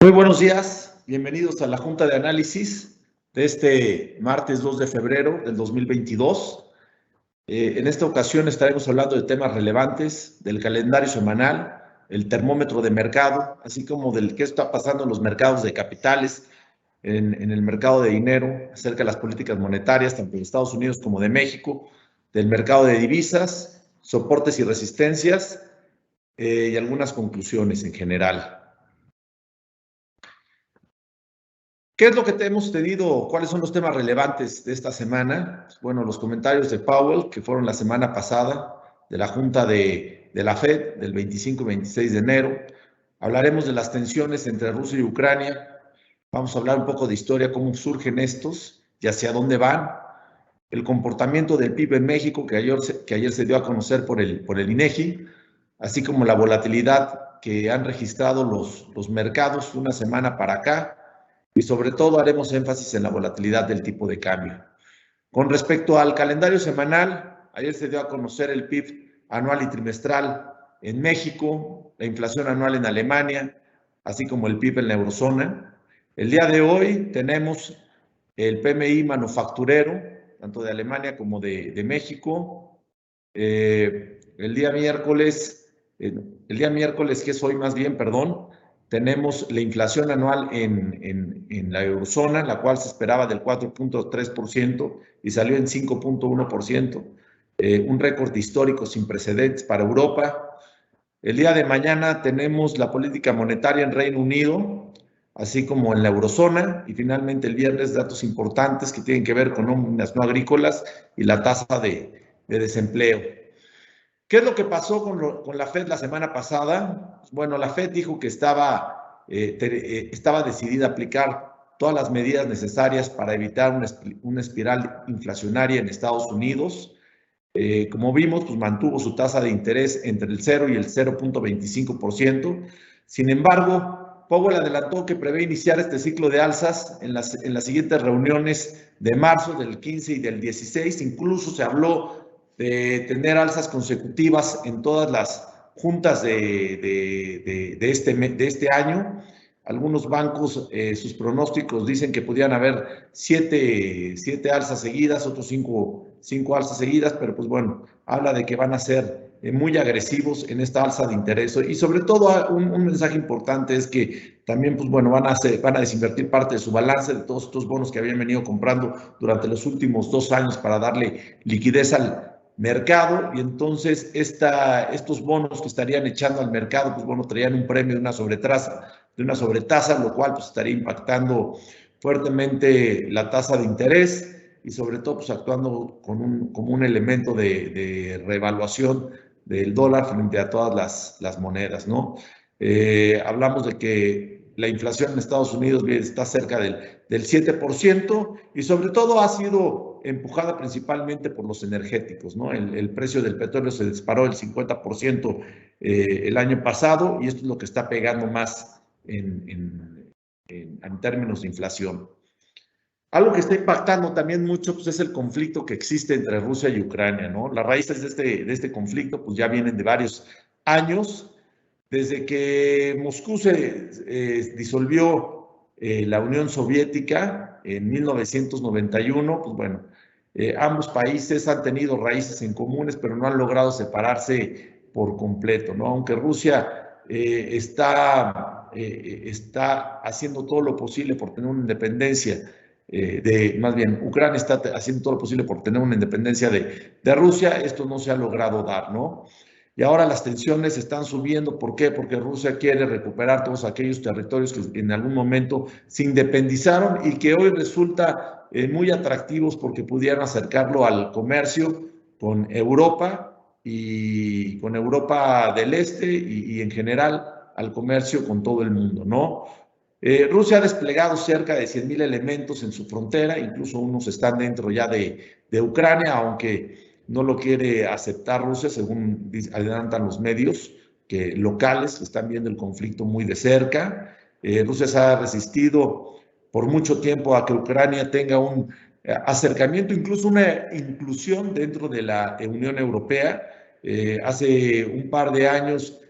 Muy buenos días, bienvenidos a la Junta de Análisis de este martes 2 de febrero del 2022. En esta ocasión estaremos hablando de temas relevantes del calendario semanal, el termómetro de mercado, así como del qué está pasando en los mercados de capitales, en el mercado de dinero, acerca de las políticas monetarias, tanto de Estados Unidos como de México, del mercado de divisas, soportes y resistencias y algunas conclusiones en general. ¿Qué es lo que hemos tenido? ¿Cuáles son los temas relevantes de esta semana? Bueno, los comentarios de Powell, que fueron la semana pasada, de la Junta de la Fed, del 25 y 26 de enero. Hablaremos de las tensiones entre Rusia y Ucrania. Vamos a hablar un poco de historia, cómo surgen estos y hacia dónde van. El comportamiento del PIB en México, que ayer se dio a conocer por el INEGI, así como la volatilidad que han registrado los mercados una semana para acá. Y sobre todo haremos énfasis en la volatilidad del tipo de cambio. Con respecto al calendario semanal, ayer se dio a conocer el PIB anual y trimestral en México, la inflación anual en Alemania, así como el PIB en la eurozona. El día de hoy tenemos el PMI manufacturero, tanto de Alemania como de México. El día miércoles, que es hoy más bien, perdón, tenemos la inflación anual en la eurozona, la cual se esperaba del 4.3% y salió en 5.1%, un récord histórico sin precedentes para Europa. El día de mañana tenemos la política monetaria en Reino Unido, así como en la eurozona, y finalmente el viernes datos importantes que tienen que ver con nóminas no agrícolas y la tasa de desempleo. ¿Qué es lo que pasó con la Fed la semana pasada? Bueno, la Fed dijo que estaba decidida a aplicar todas las medidas necesarias para evitar una espiral inflacionaria en Estados Unidos. Como vimos, pues mantuvo su tasa de interés entre el 0 y el 0.25%. Sin embargo, Powell adelantó que prevé iniciar este ciclo de alzas en las siguientes reuniones de marzo, del 15 y del 16. Incluso se habló de tener alzas consecutivas en todas las juntas de este año. Algunos bancos, sus pronósticos dicen que podían haber siete alzas seguidas, otros cinco alzas seguidas, pero pues bueno, habla de que van a ser muy agresivos en esta alza de interés. Y sobre todo un mensaje importante es que también pues bueno, van a desinvertir parte de su balance de todos estos bonos que habían venido comprando durante los últimos 2 años para darle liquidez al mercado, y entonces estos bonos que estarían echando al mercado, pues bueno, traían un premio de una sobretasa, lo cual pues estaría impactando fuertemente la tasa de interés y sobre todo pues actuando como un elemento de reevaluación del dólar frente a todas las monedas, ¿no? Hablamos de que la inflación en Estados Unidos está cerca del 7% y sobre todo ha sido empujada principalmente por los energéticos, ¿no? El precio del petróleo se disparó el 50% el año pasado y esto es lo que está pegando más en términos de inflación. Algo que está impactando también mucho pues, es el conflicto que existe entre Rusia y Ucrania, ¿no? Las raíces de este conflicto pues, ya vienen de varios años. Desde que Moscú se disolvió la Unión Soviética en 1991, pues bueno, ambos países han tenido raíces en comunes, pero no han logrado separarse por completo, ¿no? Aunque Rusia está haciendo todo lo posible por tener una independencia, más bien, Ucrania está haciendo todo lo posible por tener una independencia de Rusia, esto no se ha logrado dar, ¿no? Y ahora las tensiones están subiendo. ¿Por qué? Porque Rusia quiere recuperar todos aquellos territorios que en algún momento se independizaron y que hoy resulta muy atractivos porque pudieran acercarlo al comercio con Europa y con Europa del Este y en general al comercio con todo el mundo, ¿no? Rusia ha desplegado cerca de 100,000 elementos en su frontera, incluso unos están dentro ya de Ucrania, aunque no lo quiere aceptar Rusia, según adelantan los medios locales que están viendo el conflicto muy de cerca. Rusia se ha resistido por mucho tiempo a que Ucrania tenga un acercamiento, incluso una inclusión dentro de la Unión Europea. Hace un par de años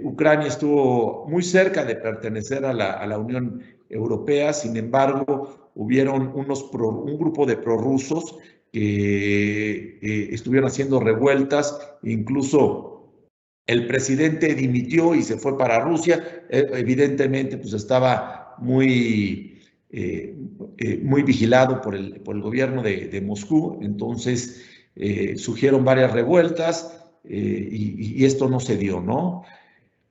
Ucrania estuvo muy cerca de pertenecer a la Unión Europea, sin embargo, hubieron un grupo de prorrusos que estuvieron haciendo revueltas, incluso el presidente dimitió y se fue para Rusia. Evidentemente, pues estaba muy vigilado por el gobierno de Moscú, entonces surgieron varias revueltas y esto no se dio, ¿no?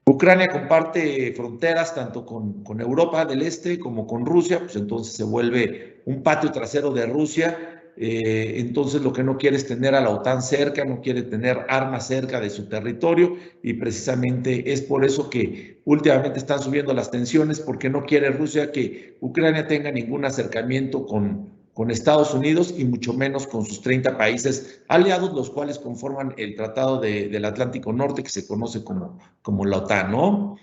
Ucrania comparte fronteras tanto con Europa del Este como con Rusia, pues entonces se vuelve un patio trasero de Rusia. Entonces lo que no quiere es tener a la OTAN cerca, no quiere tener armas cerca de su territorio y precisamente es por eso que últimamente están subiendo las tensiones porque no quiere Rusia que Ucrania tenga ningún acercamiento con Estados Unidos y mucho menos con sus 30 países aliados, los cuales conforman el Tratado del Atlántico Norte, que se conoce como la OTAN, ¿no?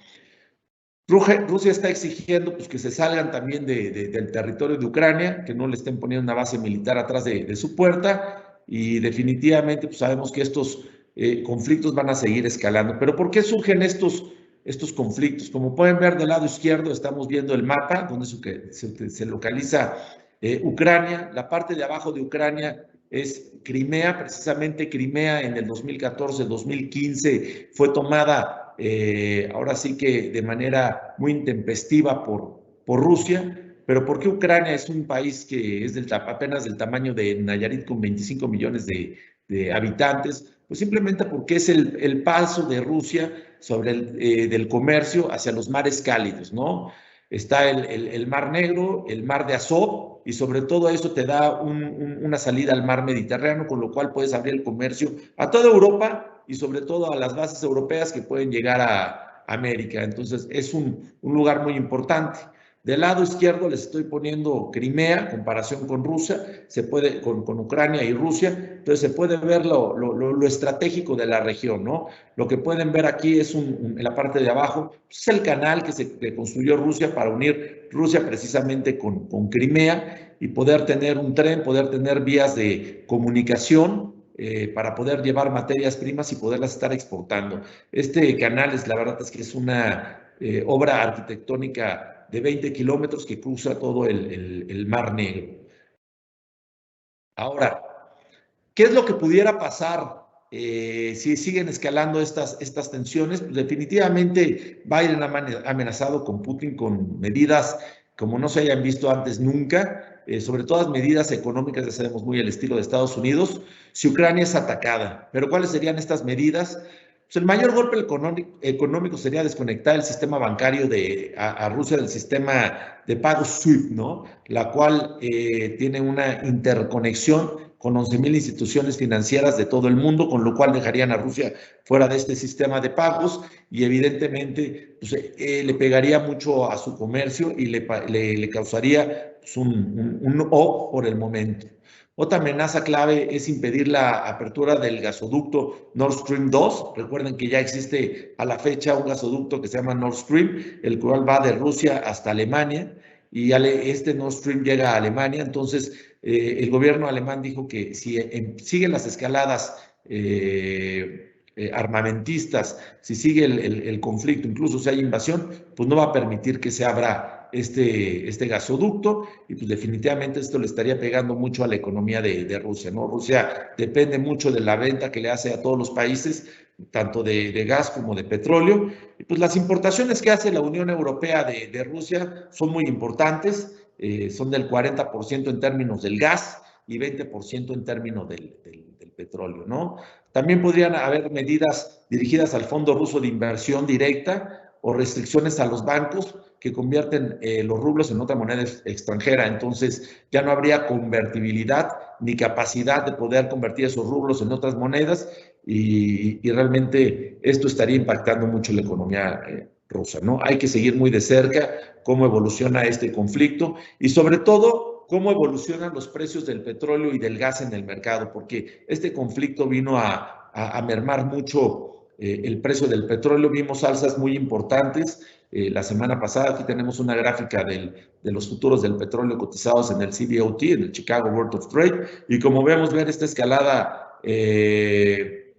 Rusia está exigiendo pues, que se salgan también del territorio de Ucrania, que no le estén poniendo una base militar atrás de su puerta, y definitivamente pues, sabemos que estos conflictos van a seguir escalando. Pero ¿por qué surgen estos conflictos? Como pueden ver del lado izquierdo, estamos viendo el mapa donde se localiza Ucrania. La parte de abajo de Ucrania es Crimea, precisamente Crimea en el 2014-2015 fue tomada ahora sí que de manera muy intempestiva por Rusia, pero ¿por qué Ucrania es un país que es apenas del tamaño de Nayarit con 25 millones de habitantes? Pues simplemente porque es el paso de Rusia del comercio hacia los mares cálidos, ¿no? Está el Mar Negro, el Mar de Azov, y sobre todo eso te da una salida al mar Mediterráneo, con lo cual puedes abrir el comercio a toda Europa y sobre todo a las bases europeas que pueden llegar a América. Entonces es un lugar muy importante. Del lado izquierdo les estoy poniendo Crimea, comparación con Rusia, con Ucrania y Rusia, entonces se puede ver lo estratégico de la región, ¿no? Lo que pueden ver aquí es en la parte de abajo, es el canal que construyó Rusia para unir Rusia precisamente con Crimea y poder tener un tren, poder tener vías de comunicación para poder llevar materias primas y poderlas estar exportando. Este canal, la verdad es que es una obra arquitectónica de 20 kilómetros que cruza todo el Mar Negro. Ahora, ¿qué es lo que pudiera pasar si siguen escalando estas tensiones? Pues definitivamente Biden ha amenazado con Putin con medidas como no se hayan visto antes nunca, sobre todo medidas económicas, ya sabemos muy el estilo de Estados Unidos, si Ucrania es atacada. Pero ¿cuáles serían estas medidas? Pues el mayor golpe económico sería desconectar el sistema bancario a Rusia del sistema de pagos SWIFT, ¿no? La cual tiene una interconexión con 11,000 instituciones financieras de todo el mundo, con lo cual dejarían a Rusia fuera de este sistema de pagos y evidentemente pues, le pegaría mucho a su comercio y le causaría pues, un O por el momento. Otra amenaza clave es impedir la apertura del gasoducto Nord Stream 2. Recuerden que ya existe a la fecha un gasoducto que se llama Nord Stream, el cual va de Rusia hasta Alemania y este Nord Stream llega a Alemania. Entonces, el gobierno alemán dijo que si siguen las escaladas armamentistas, si sigue el conflicto, incluso si hay invasión, pues no va a permitir que se abra este gasoducto y pues definitivamente esto le estaría pegando mucho a la economía de Rusia, ¿no? Rusia depende mucho de la venta que le hace a todos los países, tanto de gas como de petróleo, y pues las importaciones que hace la Unión Europea de Rusia son muy importantes, son del 40% en términos del gas y 20% en términos del petróleo, ¿no? También podrían haber medidas dirigidas al Fondo Ruso de Inversión Directa o restricciones a los bancos que convierten los rublos en otra moneda extranjera. Entonces ya no habría convertibilidad ni capacidad de poder convertir esos rublos en otras monedas y realmente esto estaría impactando mucho la economía rusa, ¿no? Hay que seguir muy de cerca cómo evoluciona este conflicto y sobre todo cómo evolucionan los precios del petróleo y del gas en el mercado, porque este conflicto vino a mermar mucho el precio del petróleo. Vimos alzas muy importantes. La semana pasada aquí tenemos una gráfica de los futuros del petróleo cotizados en el CBOT, en el Chicago Board of Trade, y como vemos ver esta escalada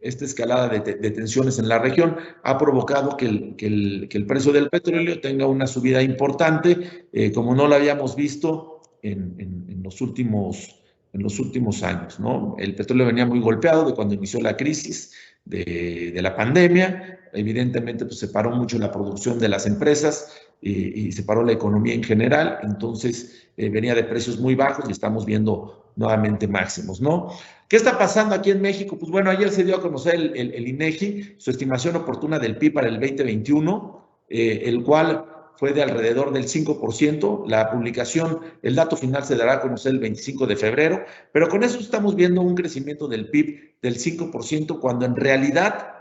esta escalada de tensiones en la región ha provocado que el precio del petróleo tenga una subida importante, como no lo habíamos visto en los últimos años, ¿no? El petróleo venía muy golpeado de cuando inició la crisis de la pandemia. Evidentemente, pues se paró mucho la producción de las empresas y se paró la economía en general. Entonces, venía de precios muy bajos y estamos viendo nuevamente máximos, ¿no? ¿Qué está pasando aquí en México? Pues bueno, ayer se dio a conocer el INEGI, su estimación oportuna del PIB para el 2021, el cual fue de alrededor del 5%. La publicación, el dato final se dará a conocer el 25 de febrero, pero con eso estamos viendo un crecimiento del PIB del 5%, cuando en realidad,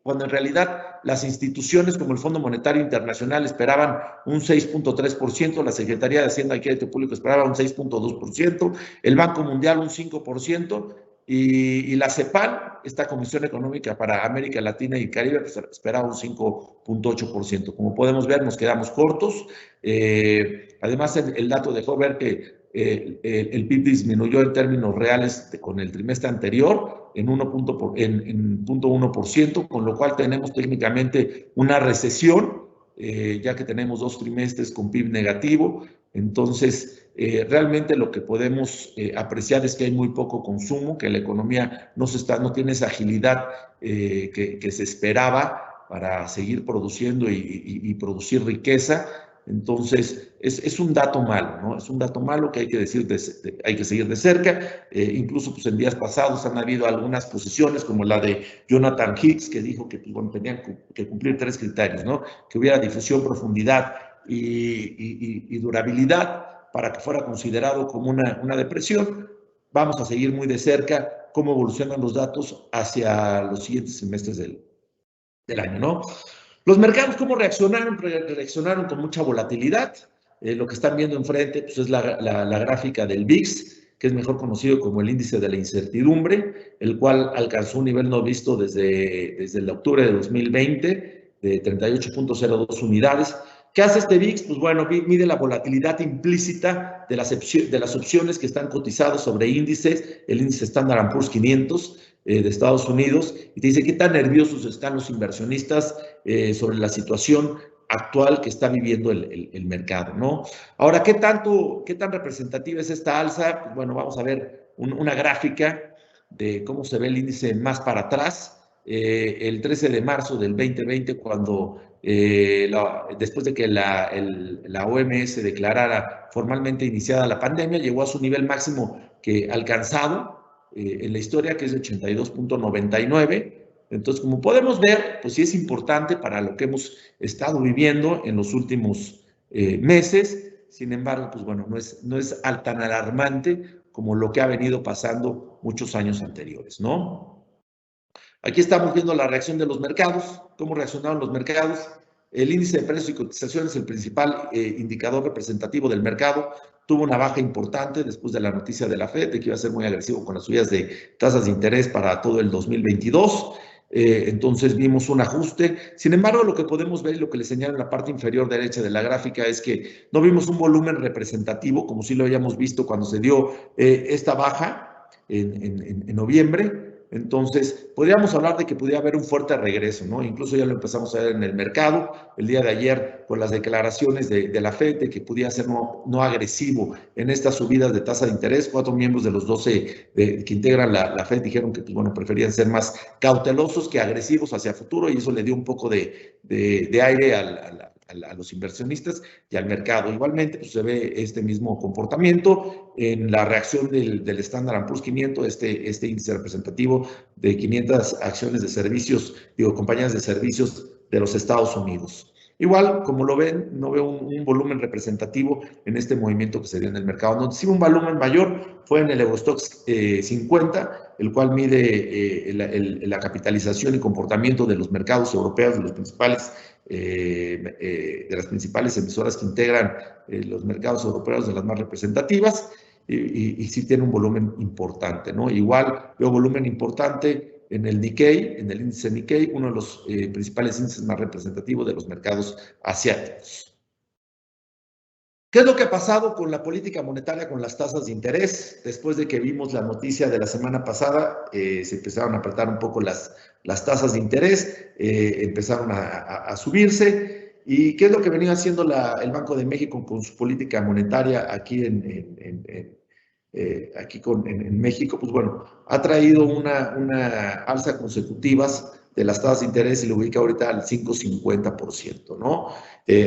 cuando en realidad las instituciones como el Fondo Monetario Internacional esperaban un 6.3%, la Secretaría de Hacienda y Crédito Público esperaba un 6.2%, el Banco Mundial un 5%, y la CEPAL, esta Comisión Económica para América Latina y Caribe, pues, esperaba un 5.8%. Como podemos ver, nos quedamos cortos. Además, el dato dejó ver que el PIB disminuyó en términos reales con el trimestre anterior en 0.1%, con lo cual tenemos técnicamente una recesión, ya que tenemos 2 trimestres con PIB negativo. Entonces, realmente lo que podemos apreciar es que hay muy poco consumo, que la economía no tiene esa agilidad que se esperaba para seguir produciendo y producir riqueza. Entonces, es un dato malo, ¿no? Es un dato malo que hay que decir, hay que seguir de cerca. Incluso pues, en días pasados han habido algunas posiciones, como la de Jonathan Hicks, que dijo que pues, bueno, tenían que cumplir 3 criterios, ¿no? Que hubiera difusión, profundidad y durabilidad para que fuera considerado como una depresión. Vamos a seguir muy de cerca cómo evolucionan los datos hacia los siguientes semestres del año, ¿no? Los mercados, ¿cómo reaccionaron? Reaccionaron con mucha volatilidad. Lo que están viendo enfrente pues, es la gráfica del VIX, que es mejor conocido como el índice de la incertidumbre, el cual alcanzó un nivel no visto desde el octubre de 2020 de 38.02 unidades. ¿Qué hace este VIX? Pues bueno, mide la volatilidad implícita de las opciones que están cotizadas sobre índices, el índice Standard & Poor's 500 de Estados Unidos, y te dice qué tan nerviosos están los inversionistas sobre la situación actual que está viviendo el mercado, ¿no? Ahora, ¿qué tan representativa es esta alza? Pues bueno, vamos a ver una gráfica de cómo se ve el índice más para atrás. El 13 de marzo del 2020, cuando después de que la OMS declarara formalmente iniciada la pandemia, llegó a su nivel máximo que alcanzado en la historia, que es de 82.99. Entonces, como podemos ver, pues sí es importante para lo que hemos estado viviendo en los últimos meses. Sin embargo, pues bueno, no es tan alarmante como lo que ha venido pasando muchos años anteriores, ¿no? Aquí estamos viendo la reacción de los mercados, cómo reaccionaron los mercados. El índice de precios y cotizaciones, el principal indicador representativo del mercado, tuvo una baja importante después de la noticia de la Fed de que iba a ser muy agresivo con las subidas de tasas de interés para todo el 2022. Entonces vimos un ajuste. Sin embargo, lo que podemos ver y lo que les señalo en la parte inferior derecha de la gráfica es que no vimos un volumen representativo como sí lo habíamos visto cuando se dio esta baja en noviembre. Entonces, podríamos hablar de que pudiera haber un fuerte regreso, ¿no? Incluso ya lo empezamos a ver en el mercado el día de ayer con las declaraciones de la Fed de que pudiera ser no agresivo en estas subidas de tasa de interés. 4 miembros de los 12 que integran la Fed dijeron que, pues, bueno, preferían ser más cautelosos que agresivos hacia futuro, y eso le dio un poco de aire a los inversionistas y al mercado. Igualmente, pues, se ve este mismo comportamiento en la reacción del Standard & Poor's 500, este índice representativo de 500 acciones de servicios, compañías de servicios de los Estados Unidos. Igual, como lo ven, no veo un volumen representativo en este movimiento que se dio en el mercado. Donde sí un volumen mayor fue en el Eurostoxx 50, el cual mide la capitalización y comportamiento de los mercados europeos, de las principales emisoras que integran los mercados europeos, de las más representativas, y sí tiene un volumen importante, ¿no? Igual veo volumen importante en el Nikkei, en el índice Nikkei, uno de los principales índices más representativos de los mercados asiáticos. ¿Qué es lo que ha pasado con la política monetaria, con las tasas de interés? Después de que vimos la noticia de la semana pasada, se empezaron a apretar un poco las tasas de interés, empezaron a subirse. ¿Y qué es lo que venía haciendo el Banco de México con su política monetaria aquí en México? Pues bueno, ha traído una alza consecutivas de las tasas de interés y lo ubica ahorita al 5,50%, ¿no?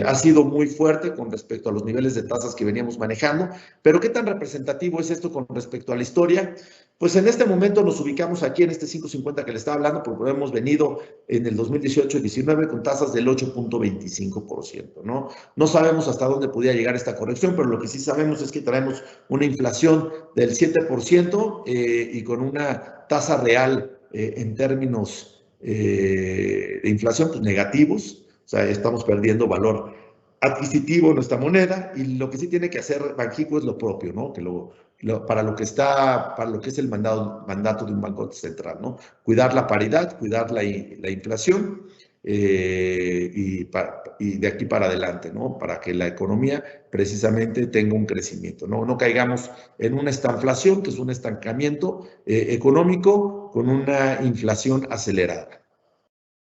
Ha sido muy fuerte con respecto a los niveles de tasas que veníamos manejando, pero ¿qué tan representativo es esto con respecto a la historia? Pues en este momento nos ubicamos aquí en este 5,50 que le estaba hablando, porque hemos venido en el 2018 y 19 con tasas del 8,25%, ¿no? No sabemos hasta dónde podría llegar esta corrección, pero lo que sí sabemos es que traemos una inflación del 7% y con una tasa real en términos de inflación pues negativos, o sea, estamos perdiendo valor adquisitivo en nuestra moneda y lo que sí tiene que hacer Banxico es lo propio, ¿no? Para lo que es el mandato de un banco central, ¿no? Cuidar la paridad, cuidar la inflación y de aquí para adelante, ¿no? Para que la economía precisamente tenga un crecimiento, ¿no? No caigamos en una estanflación, que es un estancamiento económico con una inflación acelerada.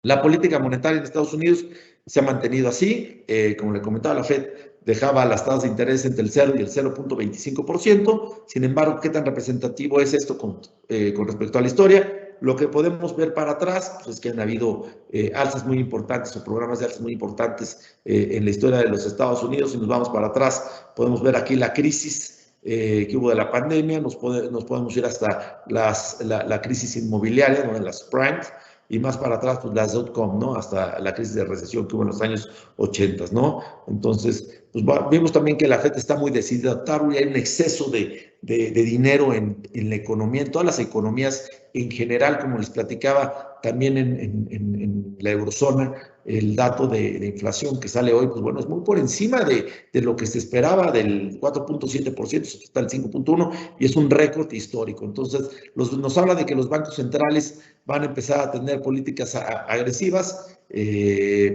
La política monetaria en Estados Unidos se ha mantenido así. Como le comentaba, la Fed dejaba las tasas de interés entre el 0 y el 0,25%. Sin embargo, ¿qué tan representativo es esto con respecto a la historia? Lo que podemos ver para atrás pues, es que han habido alzas muy importantes o programas de alzas muy importantes en la historia de los Estados Unidos. Si nos vamos para atrás, podemos ver aquí la crisis que hubo de la pandemia, nos podemos ir hasta la crisis inmobiliaria, ¿no? En las primes, y más para atrás, pues las .com, ¿no? Hasta la crisis de recesión que hubo en los años 80, ¿no? Entonces, pues vimos también que la FED está muy decidida a actuar y hay un exceso de dinero en la economía, en todas las economías en general, como les platicaba, también en la eurozona, el dato de inflación que sale hoy, pues bueno, es muy por encima de lo que se esperaba del 4,7%, está el 5,1% y es un récord histórico. Entonces, nos habla de que los bancos centrales van a empezar a tener políticas agresivas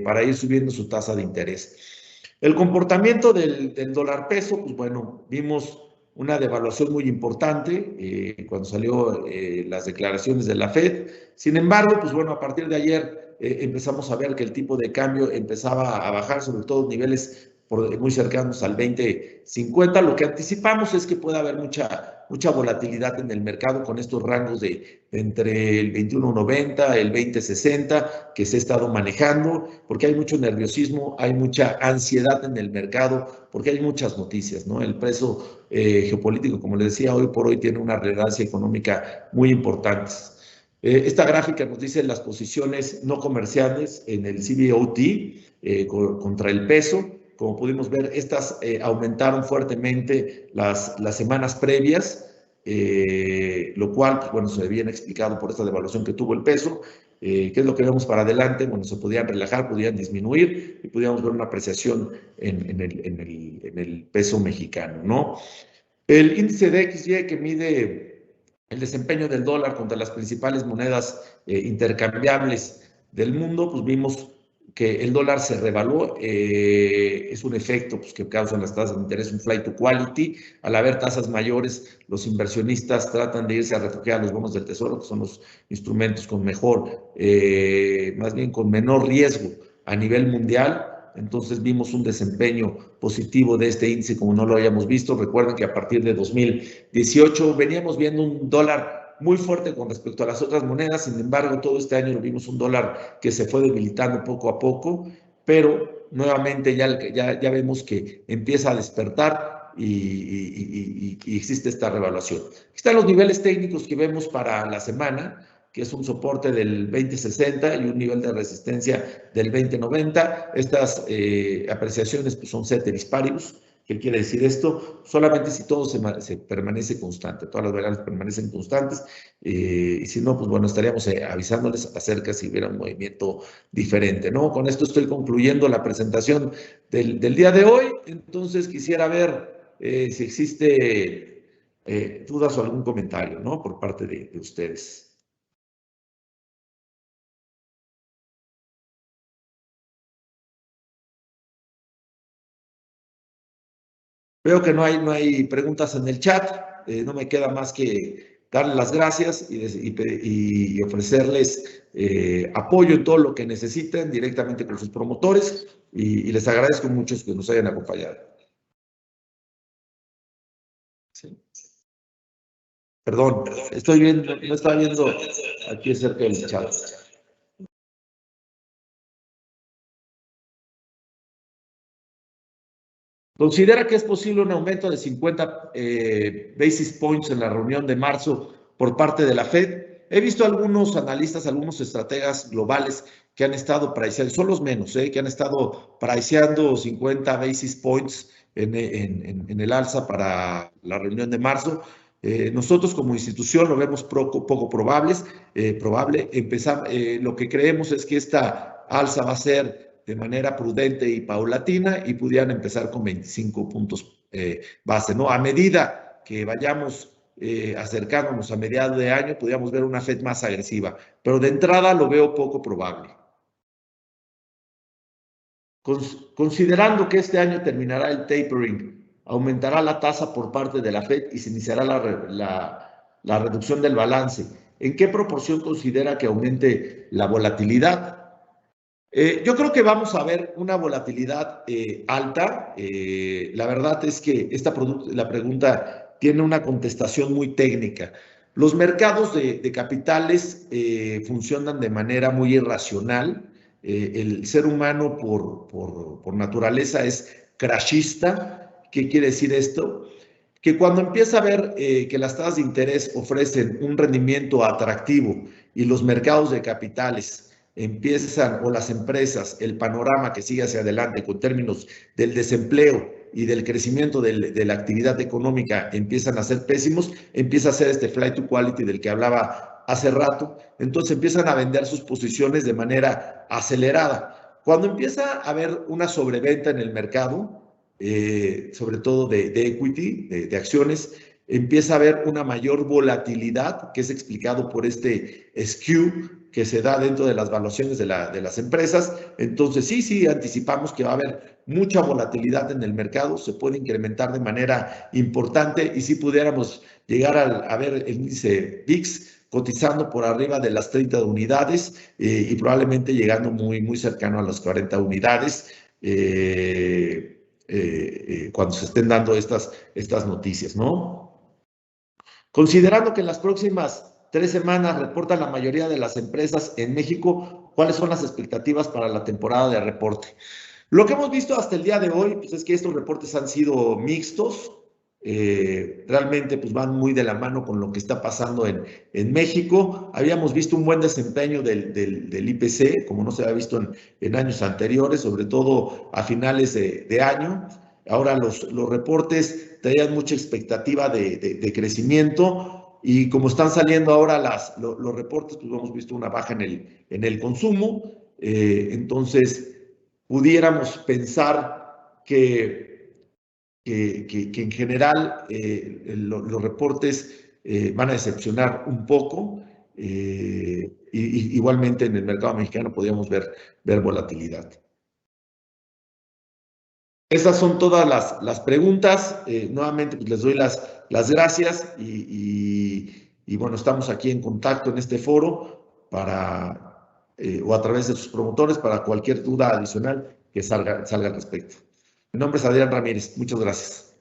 para ir subiendo su tasa de interés. El comportamiento del dólar peso, pues bueno, vimos una devaluación muy importante cuando salió las declaraciones de la Fed. Sin embargo, pues bueno, a partir de ayer empezamos a ver que el tipo de cambio empezaba a bajar, sobre todo niveles muy cercanos al 20,50. Lo que anticipamos es que pueda haber mucha volatilidad en el mercado con estos rangos de entre el 21,90, el 20,60 que se ha estado manejando, porque hay mucho nerviosismo, hay mucha ansiedad en el mercado, porque hay muchas noticias, ¿no? El precio geopolítico, como les decía, hoy por hoy tiene una relevancia económica muy importante. Esta gráfica nos dice las posiciones no comerciales en el CBOT contra el peso. Como pudimos ver, estas aumentaron fuertemente las semanas previas, lo cual, pues, bueno, se habían explicado por esta devaluación que tuvo el peso. ¿Qué es lo que vemos para adelante? Bueno, se podían relajar, podían disminuir y podíamos ver una apreciación en el peso mexicano, ¿no? El índice de XY que mide el desempeño del dólar contra las principales monedas intercambiables del mundo, pues vimos que el dólar se revaluó, es un efecto pues, que causan las tasas de interés, un flight to quality. Al haber tasas mayores, los inversionistas tratan de irse a refugiar a los bonos del tesoro, que son los instrumentos con más bien con menor riesgo a nivel mundial. Entonces vimos un desempeño positivo de este índice como no lo habíamos visto. Recuerden que a partir de 2018 veníamos viendo un dólar muy fuerte con respecto a las otras monedas. Sin embargo, todo este año lo vimos un dólar que se fue debilitando poco a poco, pero nuevamente ya vemos que empieza a despertar y existe esta revaluación. Aquí están los niveles técnicos que vemos para la semana, que es un soporte del 2060 y un nivel de resistencia del 2090. Estas apreciaciones pues, son ceteris paribus. ¿Qué quiere decir esto? Solamente si todo se permanece constante, todas las variables permanecen constantes, y si no, pues bueno, estaríamos avisándoles acerca si hubiera un movimiento diferente, ¿no? Con esto estoy concluyendo la presentación del día de hoy, entonces quisiera ver si existe dudas o algún comentario, ¿no? Por parte de ustedes. Veo que no hay preguntas en el chat. No me queda más que darles las gracias y ofrecerles apoyo en todo lo que necesiten directamente con sus promotores y les agradezco mucho que nos hayan acompañado. Sí. Perdón, estoy viendo, no estaba viendo aquí cerca del chat. ¿Considera que es posible un aumento de 50 basis points en la reunión de marzo por parte de la Fed? He visto algunos analistas, algunos estrategas globales que han estado priceando, son los menos, que han estado priceando 50 basis points en el alza para la reunión de marzo. Nosotros como institución lo vemos poco probable. Lo que creemos es que esta alza va a ser de manera prudente y paulatina y pudieran empezar con 25 puntos base, ¿no? A medida que vayamos acercándonos a mediados de año, podríamos ver una Fed más agresiva, pero de entrada lo veo poco probable. Considerando que este año terminará el tapering, aumentará la tasa por parte de la Fed y se iniciará la reducción del balance. ¿En qué proporción considera que aumente la volatilidad? Yo creo que vamos a ver una volatilidad alta. La verdad es que la pregunta tiene una contestación muy técnica. Los mercados de capitales funcionan de manera muy irracional. El ser humano por naturaleza es crashista. ¿Qué quiere decir esto? Que cuando empieza a ver que las tasas de interés ofrecen un rendimiento atractivo y los mercados de capitales empiezan, o las empresas, el panorama que sigue hacia adelante con términos del desempleo y del crecimiento de la actividad económica empiezan a ser pésimos, empieza a ser este flight to quality del que hablaba hace rato, entonces empiezan a vender sus posiciones de manera acelerada. Cuando empieza a haber una sobreventa en el mercado, sobre todo de equity, de acciones, empieza a haber una mayor volatilidad, que es explicado por este skew que se da dentro de las valuaciones de las empresas. Entonces, sí, anticipamos que va a haber mucha volatilidad en el mercado, se puede incrementar de manera importante y si pudiéramos llegar a ver el índice VIX cotizando por arriba de las 30 unidades y probablemente llegando muy cercano a las 40 unidades. Cuando se estén dando estas noticias, ¿no? Considerando que en las próximas 3 semanas reportan la mayoría de las empresas en México, ¿cuáles son las expectativas para la temporada de reporte? Lo que hemos visto hasta el día de hoy, pues es que estos reportes han sido mixtos, realmente pues van muy de la mano con lo que está pasando en México. Habíamos visto un buen desempeño del IPC, como no se había visto en años anteriores, sobre todo a finales de año. Ahora los reportes traían mucha expectativa de crecimiento y como están saliendo ahora los reportes, pues hemos visto una baja en el consumo. Entonces, pudiéramos pensar que en general los reportes van a decepcionar un poco. Igualmente en el mercado mexicano podríamos ver volatilidad. Estas son todas las preguntas. Nuevamente pues les doy las gracias y bueno, estamos aquí en contacto en este foro o a través de sus promotores para cualquier duda adicional que salga al respecto. Mi nombre es Adrián Ramírez. Muchas gracias.